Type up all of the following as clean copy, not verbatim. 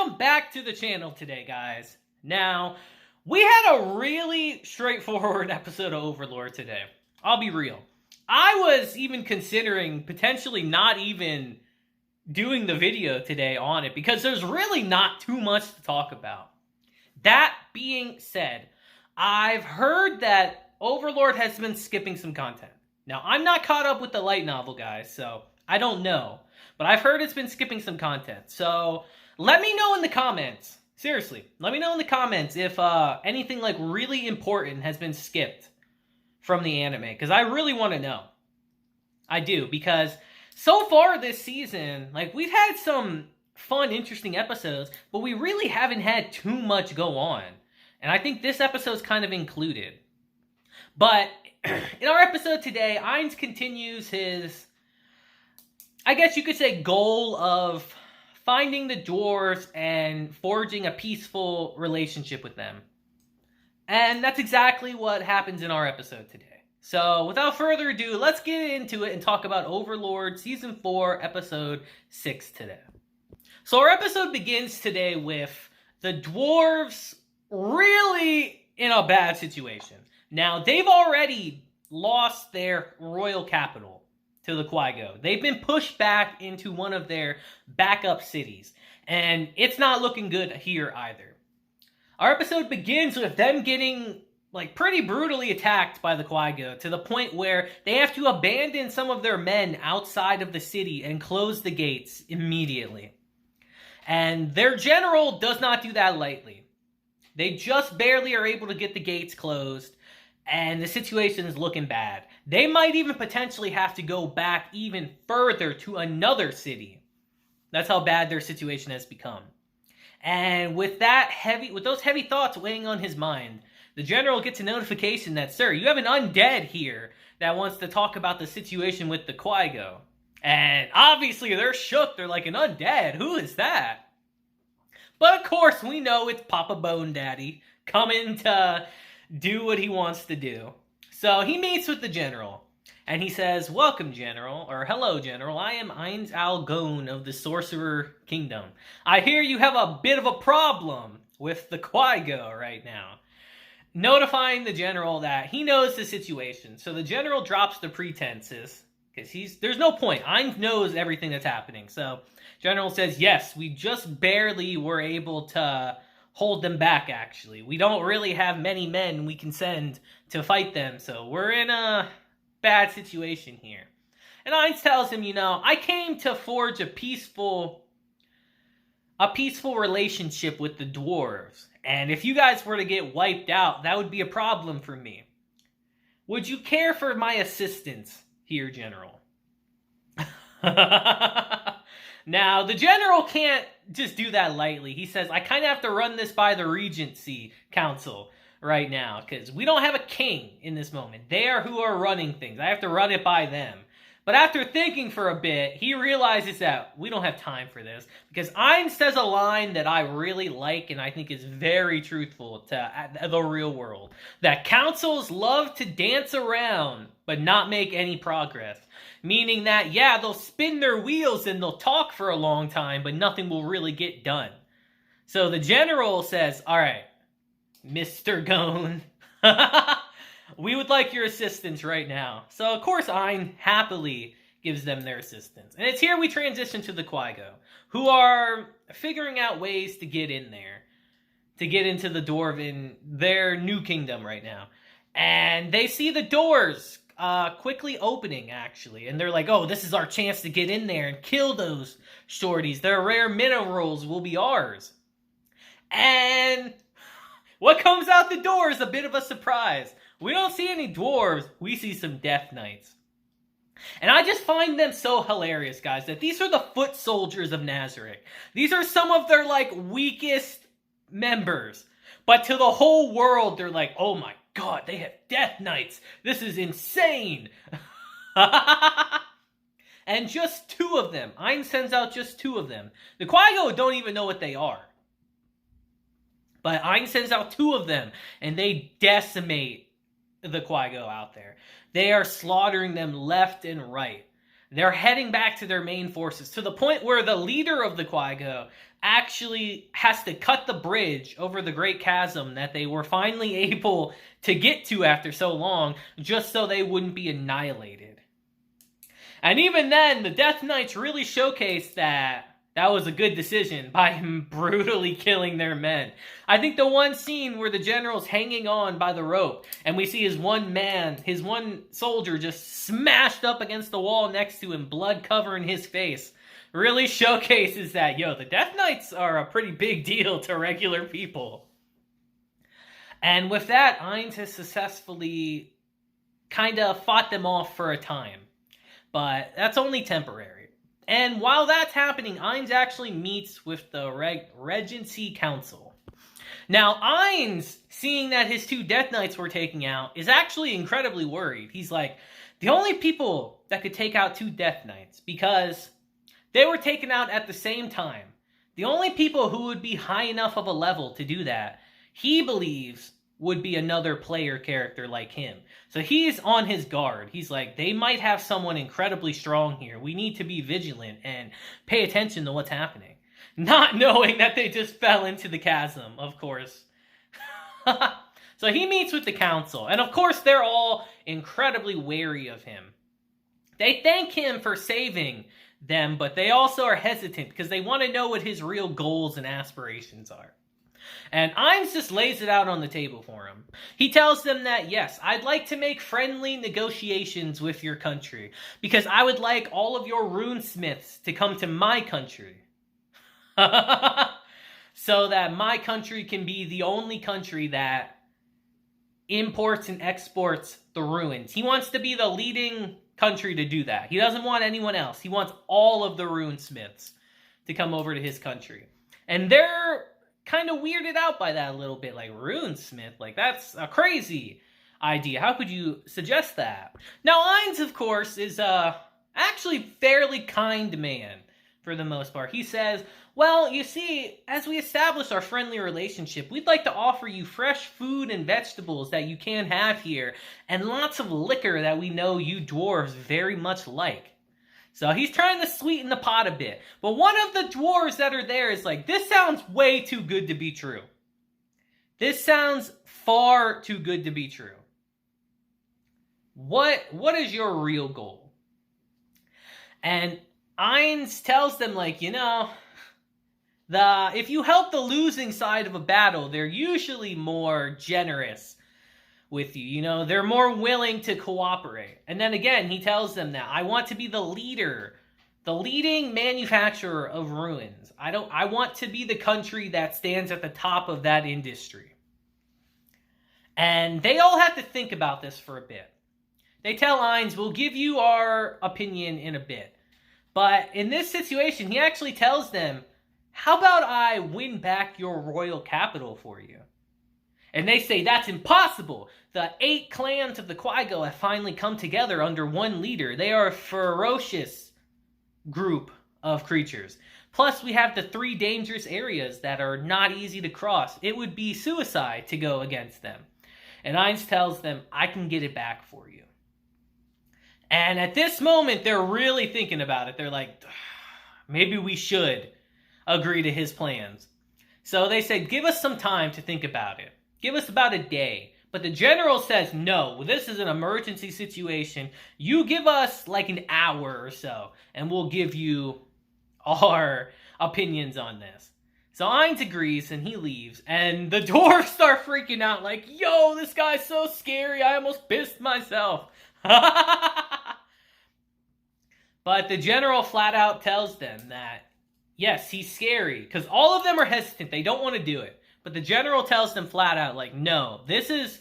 welcome back to the channel today, guys. Now, we had a really straightforward episode of Overlord today. I'll be real. I was even considering potentially not even doing the video today on it because there's really not too much to talk about. That being said, I've heard that Overlord has been skipping some content. Now, I'm not caught up with the light novel, guys, so I don't know. But I've heard it's been skipping some content. So let me know in the comments. Seriously, let me know in the comments if anything like really important has been skipped from the anime. Because I really want to know. I do. Because so far this season, like, we've had some fun, interesting episodes. But we really haven't had too much go on. And I think this episode's kind of included. But in our episode today, Ainz continues his, I guess you could say, goal of finding the dwarves and forging a peaceful relationship with them. And that's exactly what happens in our episode today. So without further ado, let's get into it and talk about Overlord Season 4, Episode 6 today. So our episode begins today with the dwarves really in a bad situation. Now, they've already lost their royal capital to the Quagoa. They've been pushed back into one of their backup cities. And it's not looking good here either. Our episode begins with them getting, like, pretty brutally attacked by the Quagoa to the point where they have to abandon some of their men outside of the city and close the gates immediately. And their general does not do that lightly. They just barely are able to get the gates closed. And the situation is looking bad. They might even potentially have to go back even further to another city. That's how bad their situation has become. And with those heavy thoughts weighing on his mind, the general gets a notification that, sir, you have an undead here that wants to talk about the situation with the Quagoa. And obviously they're shook. They're like, an undead? Who is that? But of course we know it's Papa Bone Daddy coming to do what he wants to do. So he meets with the general, and he says, welcome, general, or hello, general. I am Ainz of the Sorcerer Kingdom. I hear you have a bit of a problem with the Quagoa right now. Notifying the general that he knows the situation. So the general drops the pretenses, because there's no point. Ainz knows everything that's happening. So general says, yes, we just barely were able to hold them back, actually. We don't really have many men we can send to fight them, so we're in a bad situation here. And Ainz tells him, I came to forge a peaceful relationship with the dwarves. And if you guys were to get wiped out, that would be a problem for me. Would you care for my assistance here, General? Now, the general can't just do that lightly. He says, I kind of have to run this by the Regency Council right now, because we don't have a king in this moment. They are who are running things. I have to run it by them. But after thinking for a bit, he realizes that we don't have time for this, because Ainz says a line that I really like and I think is very truthful to the real world. That councils love to dance around, but not make any progress. Meaning that, yeah, they'll spin their wheels and they'll talk for a long time, but nothing will really get done. So the general says, all right, Mr. Gone, we would like your assistance right now. So, of course, Ainz happily gives them their assistance. And it's here we transition to the Quagoa, who are figuring out ways to get in there, to get into the Dwarven, their new kingdom right now. And they see the doors quickly opening, actually. And they're like, oh, this is our chance to get in there and kill those shorties. Their rare minerals will be ours. And what comes out the door is a bit of a surprise. We don't see any dwarves. We see some death knights. And I just find them so hilarious, guys, that these are the foot soldiers of Nazarick. These are some of their, like, weakest members. But to the whole world, they're like, oh my God, they have death knights. This is insane. And just two of them. Ainz sends out just two of them. The Quagoa don't even know what they are. But Ainz sends out two of them, and they decimate the Quagoa out there. They are slaughtering them left and right. they're heading back to their main forces, to the point where the leader of the Quagoa actually has to cut the bridge over the Great Chasm that they were finally able to get to after so long, just so they wouldn't be annihilated. And even then, the Death Knights really showcased that was a good decision by him brutally killing their men. I think the one scene where the general's hanging on by the rope, and we see his one soldier just smashed up against the wall next to him, blood covering his face, really showcases that, the Death Knights are a pretty big deal to regular people. And with that, Ainz has successfully kind of fought them off for a time. But that's only temporary. And while that's happening, Ainz actually meets with the Regency Council. Now, Ainz, seeing that his 2 Death Knights were taken out, is actually incredibly worried. He's like, the only people that could take out 2 Death Knights, because they were taken out at the same time, the only people who would be high enough of a level to do that, he believes would be another player character like him. So he's on his guard. He's like, they might have someone incredibly strong here. We need to be vigilant and pay attention to what's happening. Not knowing that they just fell into the chasm, of course. So he meets with the council. And of course, they're all incredibly wary of him. They thank him for saving them, but they also are hesitant because they want to know what his real goals and aspirations are. And Ainz just lays it out on the table for him. He tells them that, yes, I'd like to make friendly negotiations with your country, because I would like all of your runesmiths to come to my country. So that my country can be the only country that imports and exports the runes. He wants to be the leading country to do that. He doesn't want anyone else. He wants all of the runesmiths to come over to his country. And they're kind of weirded out by that a little bit, like, runesmith, like, that's a crazy idea. How could you suggest that? Now, Ainz, of course, is actually fairly kind man for the most part. He says, well, you see, as we establish our friendly relationship, we'd like to offer you fresh food and vegetables that you can't have here, and lots of liquor that we know you dwarves very much like. So he's trying to sweeten the pot a bit. But one of the dwarves that are there is like, this sounds way too good to be true. This sounds far too good to be true. What is your real goal? And Ainz tells them, like, if you help the losing side of a battle, they're usually more generous with you. They're more willing to cooperate. And then again, he tells them that I want to be the leader, the leading manufacturer of ruins. I want to be the country that stands at the top of that industry. And they all have to think about this for a bit. They tell Ainz, we'll give you our opinion in a bit. But in this situation, he actually tells them, how about I win back your royal capital for you? And they say, that's impossible. The 8 clans of the Quagoa have finally come together under one leader. They are a ferocious group of creatures. Plus, we have the 3 dangerous areas that are not easy to cross. It would be suicide to go against them. And Ainz tells them, I can get it back for you. And at this moment, they're really thinking about it. They're like, maybe we should agree to his plans. So they say, give us some time to think about it. Give us about a day. But the general says, no, this is an emergency situation. You give us like an hour or so, and we'll give you our opinions on this. So Ainz agrees, and he leaves. And the dwarves start freaking out, like, yo, this guy's so scary, I almost pissed myself. But the general flat out tells them that, yes, he's scary. Because all of them are hesitant. They don't want to do it. But the general tells them flat out, like, no, this is,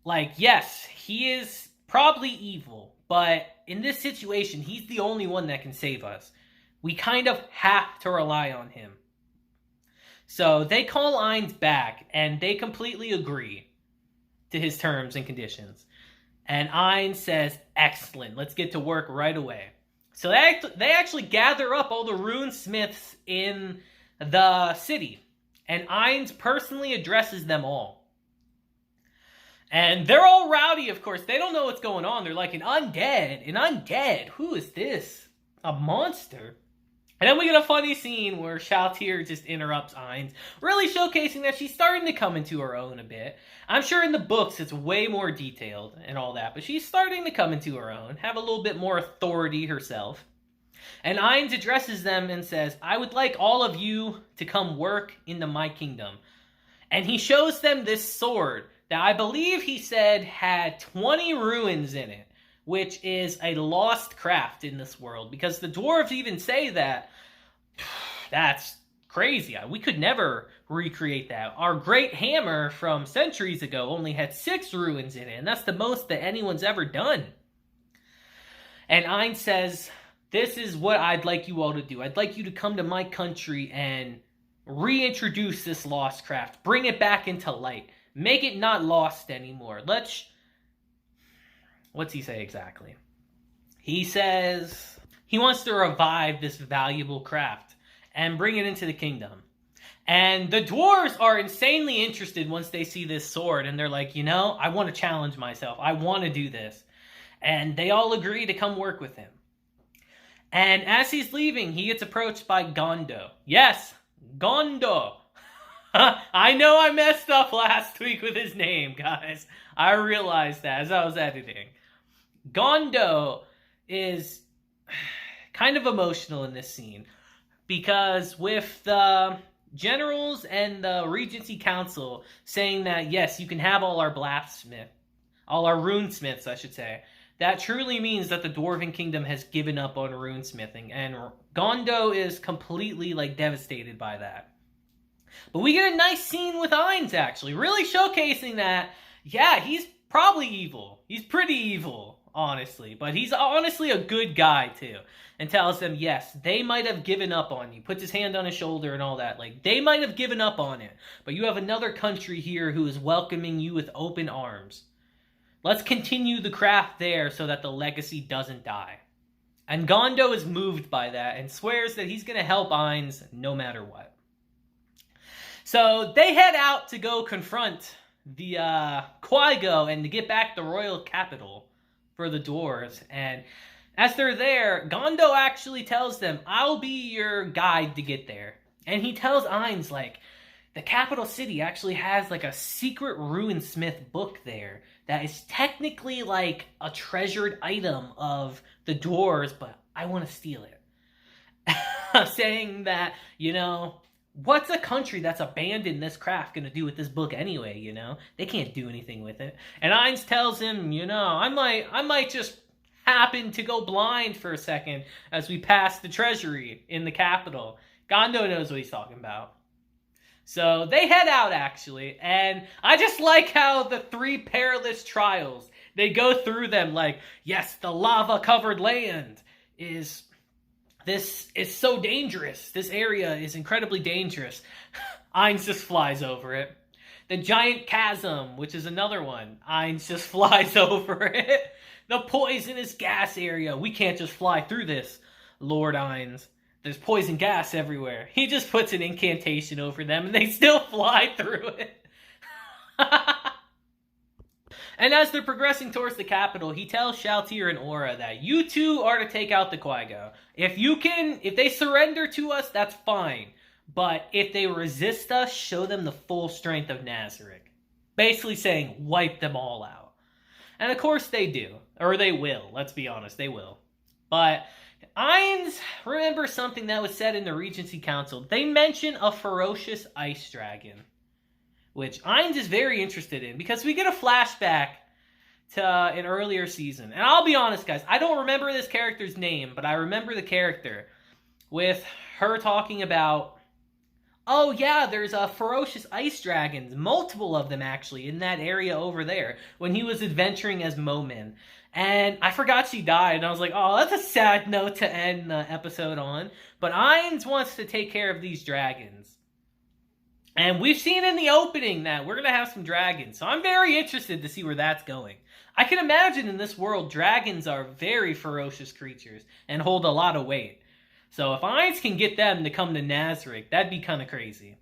like, yes, he is probably evil, but in this situation, he's the only one that can save us. We kind of have to rely on him. So they call Ainz back, and they completely agree to his terms and conditions. And Ainz says, excellent, let's get to work right away. So they actually gather up all the runesmiths in the city. And Ainz personally addresses them all. And they're all rowdy, of course. They don't know what's going on. They're like, an undead? An undead? Who is this? A monster? And then we get a funny scene where Shaltir just interrupts Ainz, really showcasing that she's starting to come into her own a bit. I'm sure in the books it's way more detailed and all that, but she's starting to come into her own, have a little bit more authority herself. And Ainz addresses them and says, I would like all of you to come work into my kingdom. And he shows them this sword that I believe he said had 20 runes in it, which is a lost craft in this world, because the dwarves even say that. That's crazy. We could never recreate that. Our great hammer from centuries ago only had 6 runes in it, and that's the most that anyone's ever done. And Ainz says, this is what I'd like you all to do. I'd like you to come to my country and reintroduce this lost craft. Bring it back into light. Make it not lost anymore. What's he say exactly? He says he wants to revive this valuable craft and bring it into the kingdom. And the dwarves are insanely interested once they see this sword. And they're like, you know, I want to challenge myself. I want to do this. And they all agree to come work with him. And as he's leaving, he gets approached by Gondo. Yes, Gondo. I know I messed up last week with his name, guys. I realized that as I was editing. Gondo is kind of emotional in this scene, because with the generals and the Regency Council saying that, yes, you can have all our runesmiths, I should say, that truly means that the Dwarven Kingdom has given up on runesmithing, and Gondo is completely, devastated by that. But we get a nice scene with Ainz, actually, really showcasing that, yeah, he's probably evil. He's pretty evil, honestly. But he's honestly a good guy, too. And tells them, yes, they might have given up on you. Puts his hand on his shoulder and all that. They might have given up on it. But you have another country here who is welcoming you with open arms. Let's continue the craft there so that the legacy doesn't die. And Gondo is moved by that and swears that he's going to help Ainz no matter what. So they head out to go confront the Quagoa and to get back the royal capital for the dwarves. And as they're there, Gondo actually tells them, I'll be your guide to get there. And he tells Ainz, the capital city actually has, a secret runesmith book there that is technically, a treasured item of the dwarves, but I want to steal it. Saying that, what's a country that's abandoned this craft going to do with this book anyway, They can't do anything with it. And Ainz tells him, I might just happen to go blind for a second as we pass the treasury in the capital. Gondo knows what he's talking about. So they head out, actually, and I just like how the 3 perilous trials, they go through them yes, the lava-covered land is so dangerous. This area is incredibly dangerous. Ainz just flies over it. The giant chasm, which is another one, Ainz just flies over it. The poisonous gas area, we can't just fly through this, Lord Ainz. There's poison gas everywhere. He just puts an incantation over them and they still fly through it. And as they're progressing towards the capital, he tells Shaltir and Aura that you two are to take out the Quagoa. If they surrender to us, that's fine. But if they resist us, show them the full strength of Nazarick. Basically saying, wipe them all out. And of course they do. Or they will. Let's be honest, they will. But Ainz remembers something that was said in the Regency Council. They mention a ferocious ice dragon, which Ainz is very interested in, because we get a flashback to an earlier season. And I'll be honest, guys, I don't remember this character's name, but I remember the character with her talking about, oh yeah, there's a ferocious ice dragons, multiple of them actually, in that area over there, when he was adventuring as Momin. And I forgot she died, and I was like, oh, that's a sad note to end the episode on. But Ainz wants to take care of these dragons. And we've seen in the opening that we're going to have some dragons. So I'm very interested to see where that's going. I can imagine in this world, dragons are very ferocious creatures and hold a lot of weight. So if Ainz can get them to come to Nazarick, that'd be kind of crazy.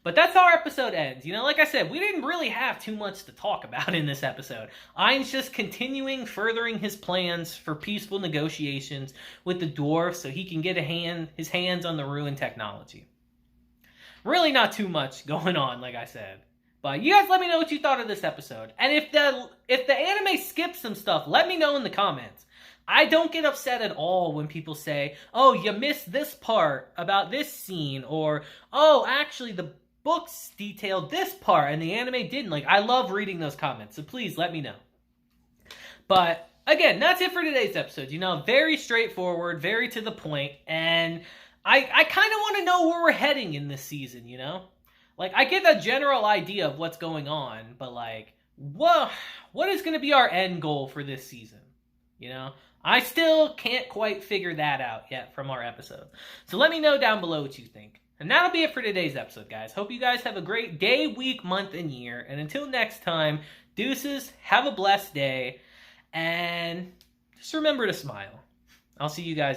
But that's how our episode ends. You know, like I said, we didn't really have too much to talk about in this episode. Ainz just continuing furthering his plans for peaceful negotiations with the dwarfs so he can get his hands on the ruined technology. Really not too much going on, like I said. But you guys let me know what you thought of this episode. And if the anime skips some stuff, let me know in the comments. I don't get upset at all when people say, oh, you missed this part about this scene, or, oh, actually, the books detailed this part and the anime didn't. Like, I love reading those comments, so please let me know. But, again, that's it for today's episode. You know, very straightforward, very to the point, and I kind of want to know where we're heading in this season, you know? Like, I get a general idea of what's going on, but, like, what is going to be our end goal for this season, you know? I still can't quite figure that out yet from our episode. So let me know down below what you think. And that'll be it for today's episode, guys. Hope you guys have a great day, week, month, and year. And until next time, deuces, have a blessed day, and just remember to smile. I'll see you guys next time.